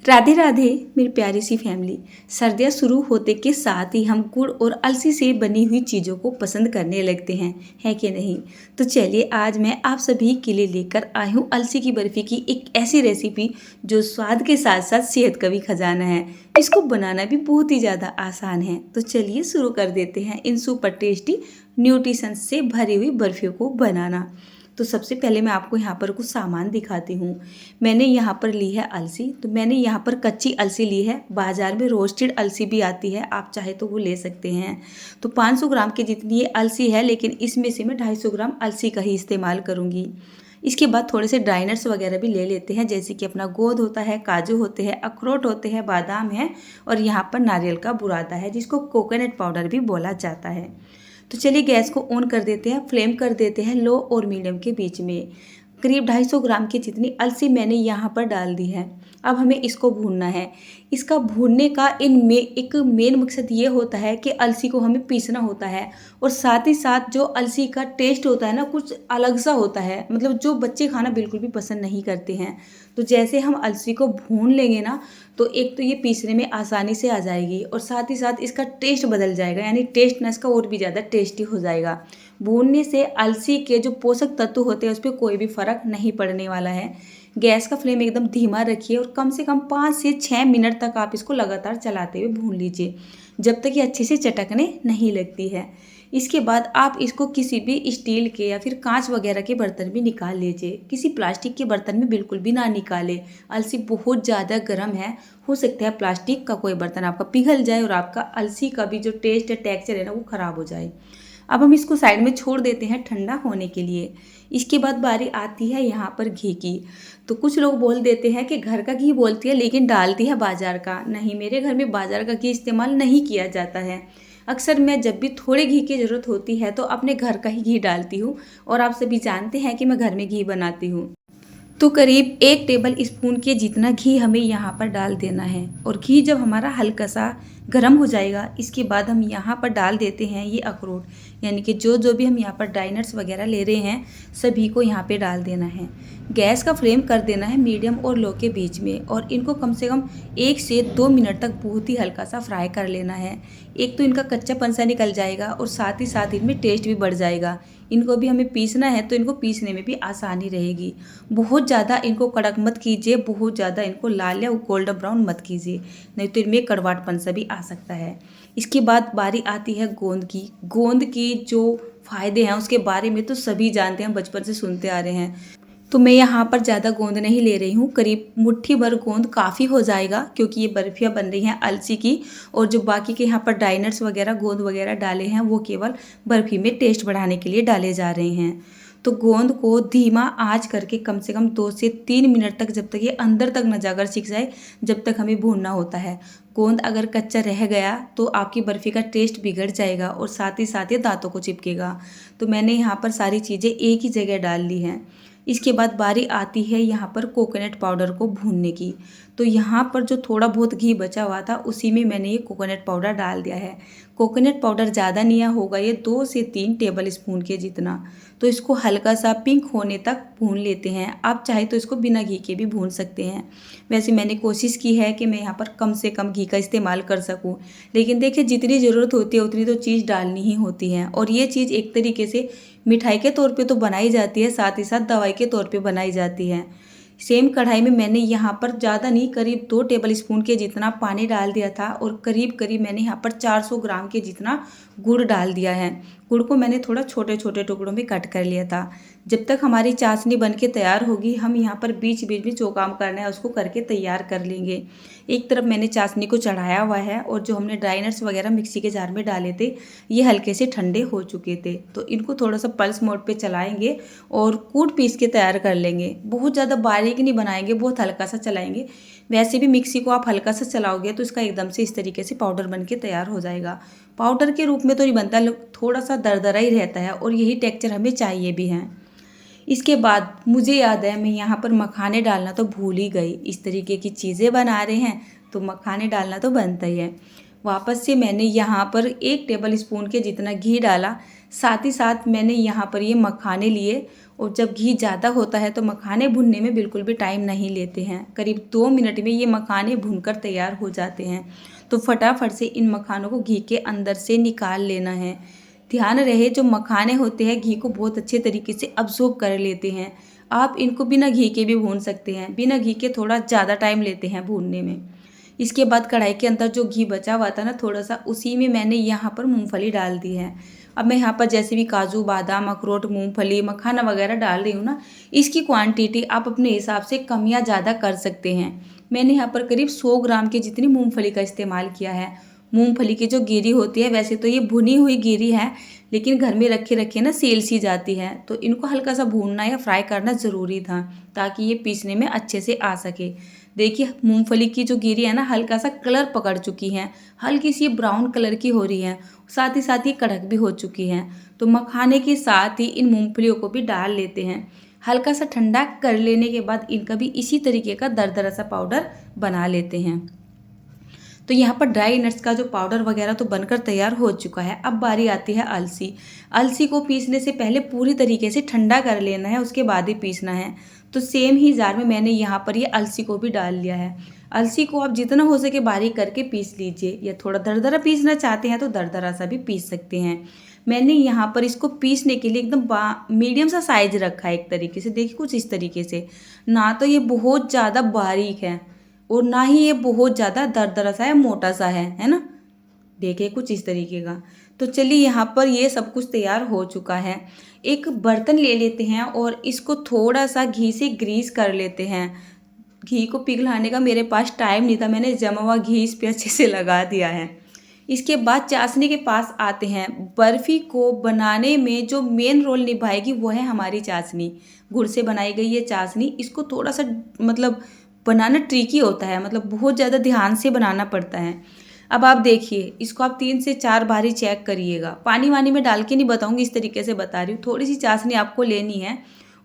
राधे राधे मेरी प्यारी सी फैमिली। सर्दियाँ शुरू होते के साथ ही हम गुड़ और अलसी से बनी हुई चीज़ों को पसंद करने लगते हैं, है कि नहीं। तो चलिए आज मैं आप सभी के लिए लेकर आई हूँ अलसी की बर्फ़ी की एक ऐसी रेसिपी जो स्वाद के साथ साथ सेहत का भी खजाना है। इसको बनाना भी बहुत ही ज़्यादा आसान है। तो चलिए शुरू कर देते हैं इन सुपर टेस्टी न्यूट्रिशन से भरी हुई बर्फ़ियों को बनाना। तो सबसे पहले मैं आपको यहाँ पर कुछ सामान दिखाती हूँ। मैंने यहाँ पर ली है अलसी। तो मैंने यहाँ पर कच्ची अलसी ली है। बाज़ार में रोस्टेड अलसी भी आती है, आप चाहे तो वो ले सकते हैं। तो 500 ग्राम की जितनी ये अलसी है, लेकिन इसमें से मैं 250 ग्राम अलसी का ही इस्तेमाल करूँगी। इसके बाद थोड़े से ड्राई नट्स वगैरह भी ले लेते हैं, जैसे कि अपना गोंद होता है, काजू होते हैं, अखरोट होते हैं, बादाम है और यहाँ पर नारियल का बुरादा है जिसको कोकोनट पाउडर भी बोला जाता है। तो चलिए गैस को ऑन कर देते हैं, फ्लेम कर देते हैं लो और मीडियम के बीच में। करीब 250 ग्राम की जितनी अलसी मैंने यहाँ पर डाल दी है। अब हमें इसको भूनना है। इसका भूनने का एक मेन मकसद ये होता है कि अलसी को हमें पीसना होता है और साथ ही साथ जो अलसी का टेस्ट होता है ना, कुछ अलग सा होता है, मतलब जो बच्चे खाना बिल्कुल भी पसंद नहीं करते हैं। तो जैसे हम अलसी को भून लेंगे ना, तो एक तो ये पीसने में आसानी से आ जाएगी और साथ ही साथ इसका टेस्ट बदल जाएगा, यानी टेस्ट ना इसका और भी ज़्यादा टेस्टी हो जाएगा। भूनने से अलसी के जो पोषक तत्व होते हैं उस पर कोई भी फ़र्क नहीं पड़ने वाला है। गैस का फ्लेम एकदम धीमा रखिए और कम से कम 5 से 6 मिनट तक आप इसको लगातार चलाते हुए भून लीजिए, जब तक ये अच्छे से चटकने नहीं लगती है। इसके बाद आप इसको किसी भी स्टील के या फिर कांच वगैरह के बर्तन में निकाल लीजिए। किसी प्लास्टिक के बर्तन में बिल्कुल भी ना निकालें। अलसी बहुत ज़्यादा गर्म है, हो सकता है प्लास्टिक का कोई बर्तन आपका पिघल जाए और आपका अलसी का भी जो टेस्ट है, टेक्सचर है ना, वो ख़राब हो जाए। अब हम इसको साइड में छोड़ देते हैं ठंडा होने के लिए। इसके बाद बारी आती है यहाँ पर घी की। तो कुछ लोग बोल देते हैं कि घर का घी बोलती है लेकिन डालती है बाज़ार का। नहीं, मेरे घर में बाज़ार का घी इस्तेमाल नहीं किया जाता है। अक्सर मैं जब भी थोड़े घी की ज़रूरत होती है तो अपने घर का ही घी डालती हूँ और आप सभी जानते हैं कि मैं घर में घी बनाती हूँ। तो करीब 1 टेबल स्पून के जितना घी हमें यहाँ पर डाल देना है और घी जब हमारा हल्का सा गर्म हो जाएगा, इसके बाद हम यहाँ पर डाल देते हैं ये अखरोट, यानी कि जो जो भी हम यहाँ पर ड्राई नट्स वगैरह ले रहे हैं सभी को यहाँ पे डाल देना है। गैस का फ्लेम कर देना है मीडियम और लो के बीच में और इनको कम से कम 1 से 2 मिनट तक बहुत ही हल्का सा फ्राई कर लेना है। एक तो इनका कच्चापन सा निकल जाएगा और साथ ही साथ इनमें टेस्ट भी बढ़ जाएगा। इनको भी हमें पीसना है तो इनको पीसने में भी आसानी रहेगी। बहुत ज़्यादा इनको कड़क मत कीजिए, बहुत ज़्यादा इनको लाल या गोल्डन ब्राउन मत कीजिए, नहीं तो इनमें कड़वाहटपन सा भी आ सकता है। इसके बाद बारी आती है गोंद की। गोंद की जो फ़ायदे हैं उसके बारे में तो सभी जानते हैं, बचपन से सुनते आ रहे हैं। तो मैं यहाँ पर ज़्यादा गोंद नहीं ले रही हूँ, करीब मुट्ठी भर गोंद काफ़ी हो जाएगा, क्योंकि ये बर्फियाँ बन रही हैं अलसी की और जो बाकी के यहाँ पर ड्राई नट्स वगैरह गोंद वगैरह डाले हैं वो केवल बर्फ़ी में टेस्ट बढ़ाने के लिए डाले जा रहे हैं। तो गोंद को धीमा आंच करके कम से कम 2 से 3 मिनट तक, जब तक ये अंदर तक न जाकर सिक जाए, जब तक हमें भूनना होता है। गोंद अगर कच्चा रह गया तो आपकी बर्फ़ी का टेस्ट बिगड़ जाएगा और साथ ही साथ ये दांतों को चिपकेगा। तो मैंने यहाँ पर सारी चीज़ें एक ही जगह डाल ली हैं। इसके बाद बारी आती है यहाँ पर कोकोनट पाउडर को भूनने की। तो यहाँ पर जो थोड़ा बहुत घी बचा हुआ था उसी में मैंने ये कोकोनट पाउडर डाल दिया है। कोकोनट पाउडर ज़्यादा नहीं होगा, ये 2 से 3 टेबल स्पून के जितना। तो इसको हल्का सा पिंक होने तक भून लेते हैं। आप चाहे तो इसको बिना घी के भी भून सकते हैं। वैसे मैंने कोशिश की है कि मैं यहाँ पर कम से कम घी का इस्तेमाल कर सकूँ, लेकिन देखिए जितनी ज़रूरत होती है उतनी तो चीज़ डालनी ही होती है। और ये चीज़ एक तरीके से मिठाई के तौर पे तो बनाई जाती है, साथ ही साथ दवाई के तौर पे बनाई जाती है। सेम कढ़ाई में मैंने यहाँ पर ज़्यादा नहीं, करीब 2 टेबल स्पून के जितना पानी डाल दिया था और करीब करीब मैंने यहाँ पर 400 ग्राम के जितना गुड़ डाल दिया है। गुड़ को मैंने थोड़ा छोटे छोटे टुकड़ों में कट कर लिया था। जब तक हमारी चाशनी बन के तैयार होगी, हम यहाँ पर बीच बीच में जो काम करना है उसको करके तैयार कर लेंगे। एक तरफ मैंने चाशनी को चढ़ाया हुआ है और जो हमने ड्राई नट्स वगैरह मिक्सी के जार में डाले थे ये हल्के से ठंडे हो चुके थे। तो इनको थोड़ा सा पल्स मोड पे चलाएंगे और कूट पीस के तैयार कर लेंगे। बहुत ज़्यादा बारीक नहीं बनाएंगे, बहुत हल्का सा चलाएंगे। वैसे भी मिक्सी को आप हल्का सा चलाओगे तो इसका एकदम से इस तरीके से पाउडर बन के तैयार हो जाएगा। पाउडर के रूप में तो नहीं बनता, थोड़ा सा दरदरा ही रहता है और यही टेक्सचर हमें चाहिए भी है। इसके बाद मुझे याद है, मैं यहाँ पर मखाने डालना तो भूल ही गई। इस तरीके की चीज़ें बना रहे हैं तो मखाने डालना तो बनता ही है। वापस से मैंने यहाँ पर 1 टेबल स्पून के जितना घी डाला, साथ ही साथ मैंने यहाँ पर ये मखाने लिए, और जब घी ज़्यादा होता है तो मखाने भुनने में बिल्कुल भी टाइम नहीं लेते हैं। करीब 2 मिनट में ये मखाने भुनकर तैयार हो जाते हैं। तो फटाफट से इन मखानों को घी के अंदर से निकाल लेना है। ध्यान रहे, जो मखाने होते हैं घी को बहुत अच्छे तरीके से अब्जॉर्ब कर लेते हैं। आप इनको बिना घी के भी भून सकते हैं, बिना घी के थोड़ा ज़्यादा टाइम लेते हैं भूनने में। इसके बाद कढ़ाई के अंदर जो घी बचा हुआ था ना थोड़ा सा, उसी में मैंने यहाँ पर मूंगफली डाल दी है। अब मैं यहाँ पर जैसे भी काजू, बादाम, अखरोट, मूंगफली, मखाना वगैरह डाल रही हूँ ना, इसकी क्वांटिटी आप अपने हिसाब से कम या ज़्यादा कर सकते हैं। मैंने यहाँ पर करीब 100 ग्राम की जितनी मूंगफली का इस्तेमाल किया है। मूंगफली की जो गिरी होती है, वैसे तो ये भुनी हुई गिरी है, लेकिन घर में रखे रखे ना सेल सी जाती है, तो इनको हल्का सा भूनना या फ्राई करना ज़रूरी था ताकि ये पीसने में अच्छे से आ सके। देखिए मूंगफली की जो गिरी है ना हल्का सा कलर पकड़ चुकी है, हल्की सी ब्राउन कलर की हो रही है, साथ ही साथ ये कड़क भी हो चुकी है। तो मखाने के साथ ही इन मूंगफलियों को भी डाल लेते हैं। हल्का सा ठंडा कर लेने के बाद इनका भी इसी तरीके का दरदरा सा पाउडर बना लेते हैं। तो यहाँ पर ड्राई नट्स का जो पाउडर वगैरह तो बनकर तैयार हो चुका है। अब बारी आती है अलसी। अलसी को पीसने से पहले पूरी तरीके से ठंडा कर लेना है, उसके बाद ही पीसना है। तो सेम ही जार में मैंने यहाँ पर ये अलसी को भी डाल लिया है। अलसी को आप जितना हो सके बारीक करके पीस लीजिए, या थोड़ा दरदरा पीसना चाहते हैं तो दरदरा सा भी पीस सकते हैं। मैंने यहाँ पर इसको पीसने के लिए एकदम मीडियम सा साइज रखा है एक तरीके से। देखिए कुछ इस तरीके से, ना तो ये बहुत ज़्यादा बारीक है और ना ही ये बहुत ज़्यादा दरदरा सा है, मोटा सा है ना। देखिए कुछ इस तरीके का। तो चलिए यहाँ पर ये सब कुछ तैयार हो चुका है। एक बर्तन ले लेते हैं और इसको थोड़ा सा घी से ग्रीस कर लेते हैं। घी को पिघलाने का मेरे पास टाइम नहीं था, मैंने जमा हुआ घी इस पे अच्छे से लगा दिया है। इसके बाद चाशनी के पास आते हैं। बर्फ़ी को बनाने में जो मेन रोल निभाएगी वो है हमारी चाशनी। गुड़ से बनाई गई ये चाशनी, इसको थोड़ा सा मतलब बनाना ट्रिकी होता है, मतलब बहुत ज़्यादा ध्यान से बनाना पड़ता है। अब आप देखिए, इसको आप 3 से 4 बार ही चेक करिएगा। पानी वानी में डाल के नहीं बताऊंगी, इस तरीके से बता रही हूँ। थोड़ी सी चाशनी आपको लेनी है,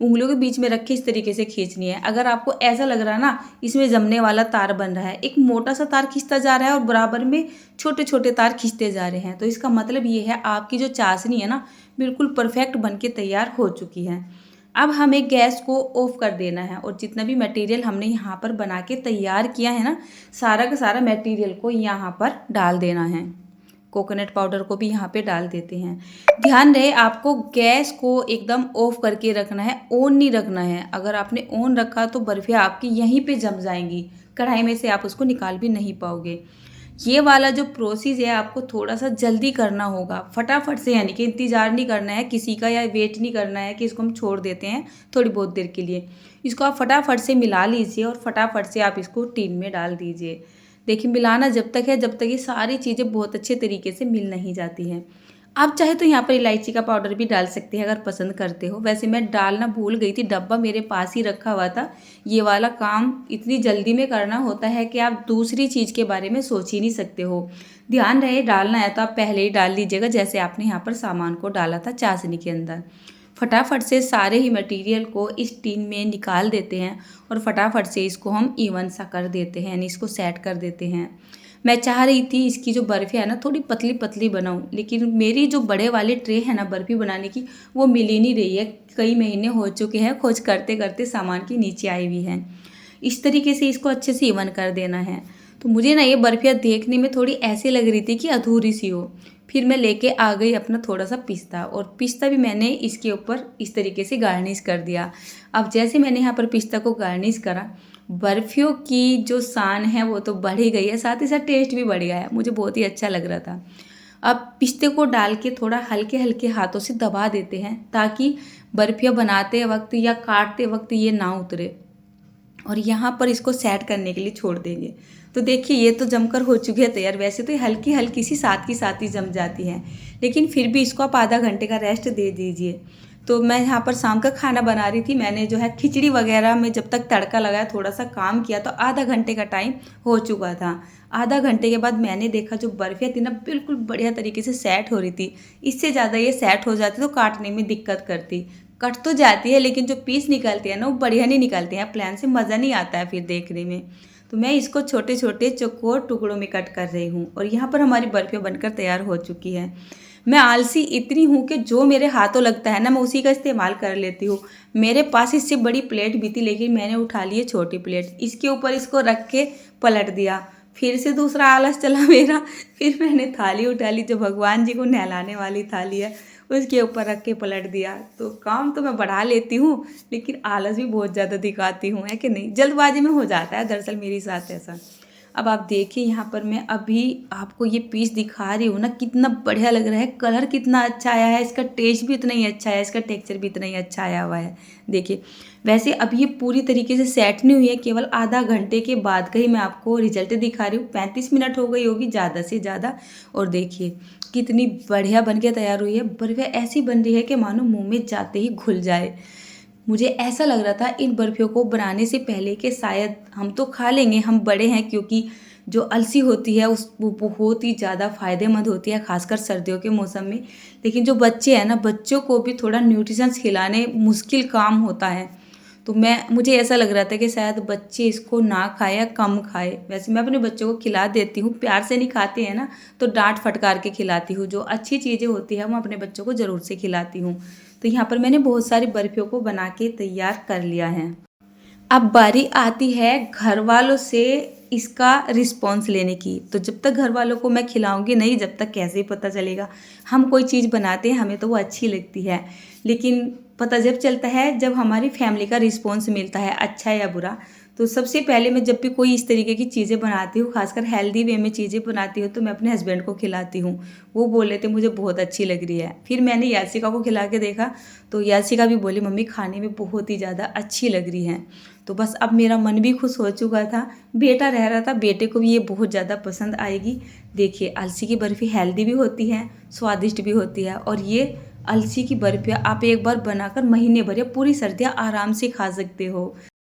उंगलियों के बीच में रख के इस तरीके से खींचनी है। अगर आपको ऐसा लग रहा है ना इसमें जमने वाला तार बन रहा है, एक मोटा सा तार खींचता जा रहा है और बराबर में छोटे छोटे तार खींचते जा रहे हैं, तो इसका मतलब ये है आपकी जो चाशनी है ना बिल्कुल परफेक्ट बन के तैयार हो चुकी है। अब हमें गैस को ऑफ कर देना है और जितना भी मटेरियल हमने यहाँ पर बना के तैयार किया है ना, सारा का सारा मटेरियल को यहाँ पर डाल देना है। कोकोनट पाउडर को भी यहाँ पे डाल देते हैं। ध्यान रहे आपको गैस को एकदम ऑफ करके रखना है, ऑन नहीं रखना है। अगर आपने ऑन रखा तो बर्फियाँ आपकी यहीं पे जम जाएंगी, कढ़ाई में से आप उसको निकाल भी नहीं पाओगे। ये वाला जो प्रोसेस है आपको थोड़ा सा जल्दी करना होगा, फटाफट से, यानी कि इंतज़ार नहीं करना है किसी का या वेट नहीं करना है कि इसको हम छोड़ देते हैं थोड़ी बहुत देर के लिए। इसको आप फटाफट से मिला लीजिए और फटाफट से आप इसको टीन में डाल दीजिए। देखिए मिलाना जब तक है जब तक ये सारी चीज़ें बहुत अच्छे तरीके से मिल नहीं जाती हैं। आप चाहे तो यहाँ पर इलायची का पाउडर भी डाल सकते हैं अगर पसंद करते हो। वैसे मैं डालना भूल गई थी, डब्बा मेरे पास ही रखा हुआ था। ये वाला काम इतनी जल्दी में करना होता है कि आप दूसरी चीज़ के बारे में सोच ही नहीं सकते हो। ध्यान रहे डालना है तो आप पहले ही डाल लीजिएगा, जैसे आपने यहाँ पर सामान को डाला था चाशनी के अंदर। फटाफट से सारे ही मटेरियल को इस टीन में निकाल देते हैं और फटाफट से इसको हम इवन सा कर देते हैं, यानी इसको सेट कर देते हैं। मैं चाह रही थी इसकी जो बर्फ़ी है ना थोड़ी पतली पतली बनाऊं, लेकिन मेरी जो बड़े वाले ट्रे है ना बर्फ़ी बनाने की वो मिल ही नहीं रही है। कई महीने हो चुके हैं खोज करते करते सामान की नीचे आई हुई है। इस तरीके से इसको अच्छे से इवन कर देना है। तो मुझे ना ये बर्फ़ियाँ देखने में थोड़ी ऐसी लग रही थी कि अधूरी सी हो। फिर मैं लेके आ गई अपना थोड़ा सा पिस्ता, और पिस्ता भी मैंने इसके ऊपर इस तरीके से गार्निश कर दिया। अब जैसे मैंने यहाँ पर पिस्ता को गार्निश करा, बर्फियों की जो शान है वो तो बढ़ ही गई है, साथ ही साथ टेस्ट भी बढ़ गया है। मुझे बहुत ही अच्छा लग रहा था। अब पिस्ते को डाल के थोड़ा हल्के हल्के हाथों से दबा देते हैं ताकि बर्फियाँ बनाते वक्त या काटते वक्त ये ना उतरे, और यहाँ पर इसको सेट करने के लिए छोड़ देंगे। तो देखिए ये तो जमकर हो चुकी है तैयार। वैसे तो ये हल्की हल्की सी साथ की साथ ही जम जाती है, लेकिन फिर भी इसको आप आधा घंटे का रेस्ट दे दीजिए। तो मैं यहाँ पर शाम का खाना बना रही थी, मैंने जो है खिचड़ी वगैरह में जब तक तड़का लगाया थोड़ा सा काम किया तो आधा घंटे का टाइम हो चुका था। आधा घंटे के बाद मैंने देखा जो बर्फियाँ थी ना बिल्कुल बढ़िया तरीके से सेट हो रही थी। इससे ज़्यादा ये सेट हो जाती तो काटने में दिक्कत करती। कट तो जाती है लेकिन जो पीस निकलते हैं ना वो बढ़िया नहीं निकलते हैं, प्लान से मज़ा नहीं आता है फिर देखने में। तो मैं इसको छोटे छोटे चौकोर टुकड़ों में कट कर रही हूँ और यहाँ पर हमारी बर्फियाँ बनकर तैयार हो चुकी है। मैं आलसी इतनी हूँ कि जो मेरे हाथों लगता है ना मैं उसी का इस्तेमाल कर लेती हूँ। मेरे पास इससे बड़ी प्लेट भी थी लेकिन मैंने उठा ली है छोटी प्लेट, इसके ऊपर इसको रख के पलट दिया। फिर से दूसरा आलस चला मेरा, फिर मैंने थाली उठा ली जो भगवान जी को नहलाने वाली थाली है, उसके ऊपर रख के पलट दिया। तो काम तो मैं बढ़ा लेती हूँ लेकिन आलस भी बहुत ज़्यादा दिखाती हूँ, है कि नहीं। जल्दबाजी में हो जाता है दरअसल मेरे साथ ऐसा। अब आप देखिए यहाँ पर मैं अभी आपको ये पीस दिखा रही हूँ ना, कितना बढ़िया लग रहा है, कलर कितना अच्छा आया है, इसका टेस्ट भी उतना ही अच्छा है, इसका टेक्सचर भी इतना ही अच्छा आया हुआ है। देखिए वैसे अब ये पूरी तरीके से सेट नहीं हुई है, केवल आधा घंटे के बाद का ही मैं आपको रिजल्ट दिखा रही हूँ। 35 मिनट हो गई होगी ज़्यादा से ज़्यादा। और देखिए कितनी बढ़िया बन के तैयार हुई है, बर्फियाँ ऐसी बन रही है कि मानो मुँह में जाते ही घुल जाए। मुझे ऐसा लग रहा था इन बर्फियों को बनाने से पहले कि शायद हम तो खा लेंगे, हम बड़े हैं, क्योंकि जो अलसी होती है उस वो बहुत ही ज़्यादा फ़ायदेमंद होती है खासकर सर्दियों के मौसम में। लेकिन जो बच्चे हैं ना, बच्चों को भी थोड़ा न्यूट्रिशंस खिलाने मुश्किल काम होता है। तो मुझे ऐसा लग रहा था कि शायद बच्चे इसको ना खाएं या कम खाएं। वैसे मैं अपने बच्चों को खिला देती हूँ, प्यार से नहीं खाते हैं ना तो डांट फटकार के खिलाती हूँ। जो अच्छी चीज़ें होती हैं मैं अपने बच्चों को ज़रूर से खिलाती हूँ। तो यहाँ पर मैंने बहुत सारी बर्फियों को बना के तैयार कर लिया है। अब बारी आती है घर वालों से इसका रिस्पॉन्स लेने की। तो जब तक घर वालों को मैं खिलाऊंगी नहीं, जब तक कैसे ही पता चलेगा। हम कोई चीज़ बनाते हैं हमें तो वो अच्छी लगती है, लेकिन पता जब चलता है जब हमारी फैमिली का रिस्पॉन्स मिलता है, अच्छा या बुरा। तो सबसे पहले मैं जब भी कोई इस तरीके की चीज़ें बनाती हूँ, खासकर हेल्दी वे में चीज़ें बनाती हूँ, तो मैं अपने हस्बैंड को खिलाती हूँ। वो बोले थे मुझे बहुत अच्छी लग रही है। फिर मैंने यासिका को खिला के देखा तो यासिका भी बोली मम्मी खाने में बहुत ही ज़्यादा अच्छी लग रही है। तो बस अब मेरा मन भी खुश हो चुका था। बेटा रह रहा था, बेटे को भी ये बहुत ज़्यादा पसंद आएगी। देखिए अलसी की बर्फ़ी हेल्दी भी होती है, स्वादिष्ट भी होती है। और ये अलसी की बर्फ़ियाँ आप एक बार बनाकर महीने भर या पूरी सर्दियाँ आराम से खा सकते हो।